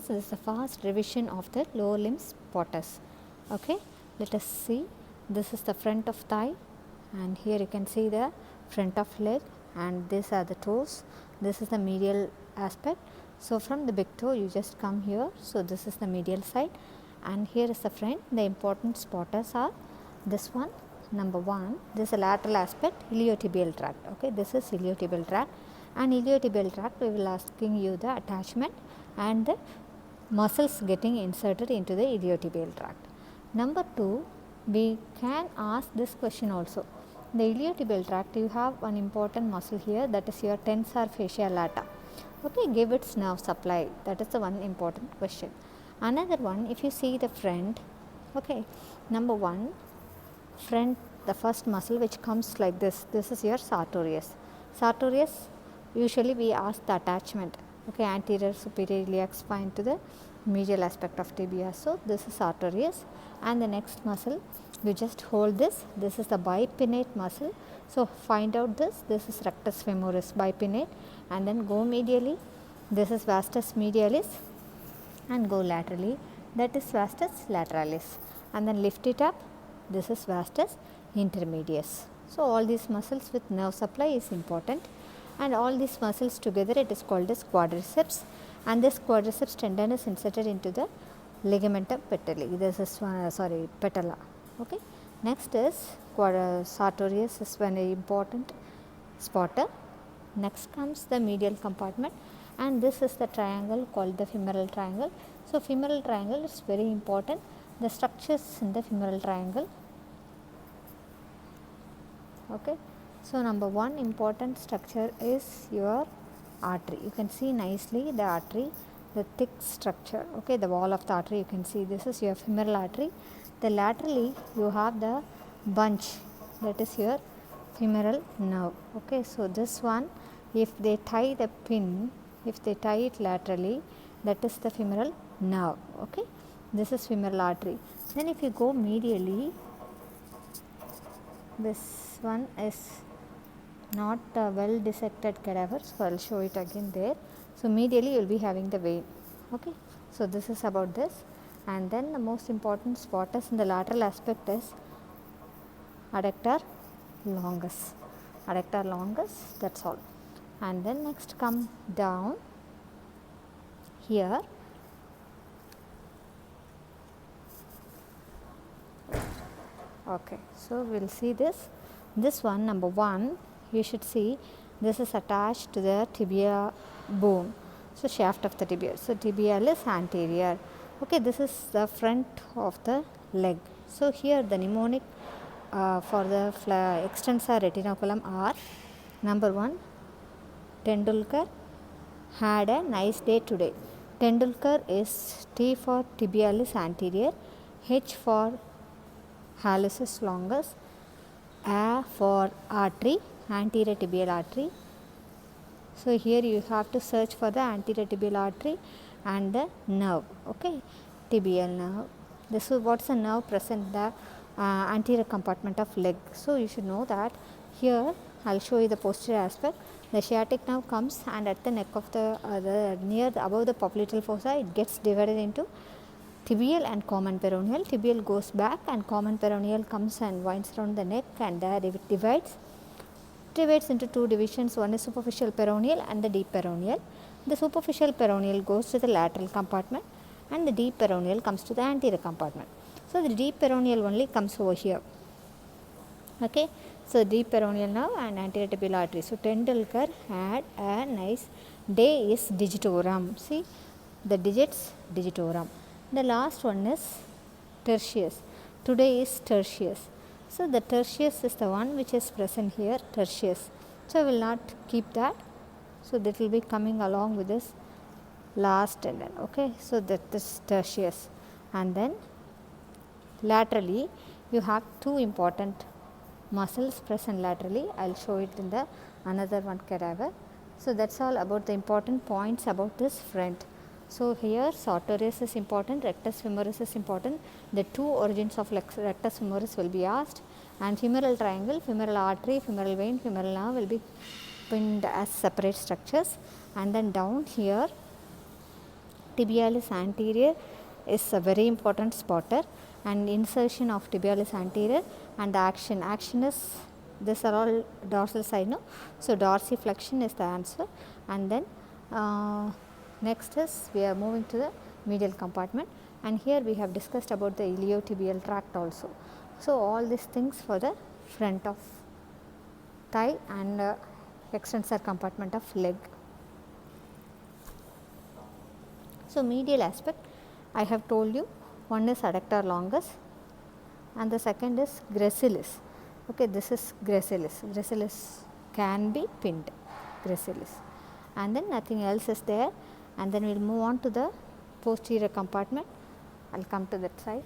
So this is a fast revision of the lower limbs potters. Okay, let us see. This is the front of thigh, and here you can see the front of leg, and these are the toes. This is the medial aspect. So from the big toe you just come here. So this is the medial side, and here is the front. The important spotters are this one. Number 1, this is a lateral aspect, iliotibial tract. Okay, this is iliotibial tract, and iliotibial tract we will asking you the attachment and the muscles getting inserted into the iliotibial tract. Number 2, we can ask this question also. The iliotibial tract, you have one important muscle here, that is your tensor fascia lata. Okay, give its nerve supply. That is the one important question. Another one, if you see the front, okay, number 1, front, the first muscle which comes like this is your sartorius. Sartorius, usually we ask the attachment, okay, anterior superior iliac spine to the medial aspect of tibia. So this is sartorius, and the next muscle you just hold this is the bipinnate muscle. So find out this is rectus femoris bipinnate, and then go medially, this is vastus medialis, and go laterally, that is vastus lateralis, and then lift it up, this is vastus intermedius. So all these muscles with nerve supply is important, and all these muscles together it is called as quadriceps, and this quadriceps tendon is inserted into the ligamentum patelli. This is patella. Okay. Next is sartorius is very important spotter. Next comes the medial compartment, and this is the triangle called the femoral triangle. So femoral triangle is very important. The structures in the femoral triangle. Okay. So number 1 important structure is your artery. You can see nicely the artery, the thick structure. Okay, the wall of the artery, you can see this is your femoral artery. The laterally you have the bunch, that is your femoral nerve. Okay, so this one, if they tie the pin, if they tie it laterally, that is the femoral nerve. Okay, this is femoral artery. Then if you go medially, this one is not a well dissected cadaver, so I will show it again there. So medially you will be having the vein. Okay, so this is about this, and then the most important spotters in the lateral aspect is adductor longus. Adductor longus, that's all. And then next come down here. Okay, so we will see this one, number 1, you should see this is attached to the tibia bone, so shaft of the tibia. So tibialis anterior. Okay, this is the front of the leg. So here the mnemonic for the extensor retinaculum are: number 1, Tendulkar had a nice day today. Tendulkar is T for tibialis anterior, H for hallucis longus, A for artery, anterior tibial artery. So here you have to search for the anterior tibial artery and the nerve. Okay, tibial nerve. This is what's the nerve present in the anterior compartment of leg. So you should know that. Here I'll show you the posterior aspect. The sciatic nerve comes, and at the neck of the above the popliteal fossa, it gets divided into tibial and common peroneal. Tibial goes back, and common peroneal comes and winds around the neck, and there it divides into 2 divisions. One is superficial peroneal and the deep peroneal. The superficial peroneal goes to the lateral compartment, and the deep peroneal comes to the anterior compartment. So the deep peroneal only comes over here. Okay, so deep peroneal nerve and anterior tibial artery. So Tendulkar had a nice day is digitorum. See the digits, digitorum. The last one is tertius. Today is tertius. So the tertius is the one which is present here, tertius. So I will not keep that. So that will be coming along with this last tendon. Okay, so that is tertius. And then laterally you have 2 important muscles present laterally. I will show it in the another one cadaver. So that's all about the important points about this front. So here sartorius is important, rectus femoris is important. The 2 origins of rectus femoris will be asked, and femoral triangle, femoral artery, femoral vein, femoral nerve will be pinned as separate structures. And then down here Tibialis anterior is a very important spotter, and insertion of tibialis anterior and the action is, these are all dorsal side, no? So dorsiflexion is the answer. And then next is we are moving to the medial compartment, and here we have discussed about the iliotibial tract also. So all these things for the front of thigh and extensor compartment of leg. So medial aspect, I have told you, one is adductor longus and the second is gracilis. Okay, this is gracilis. Gracilis can be pinned, gracilis, and then nothing else is there. And then we will move on to the posterior compartment. I will come to that side.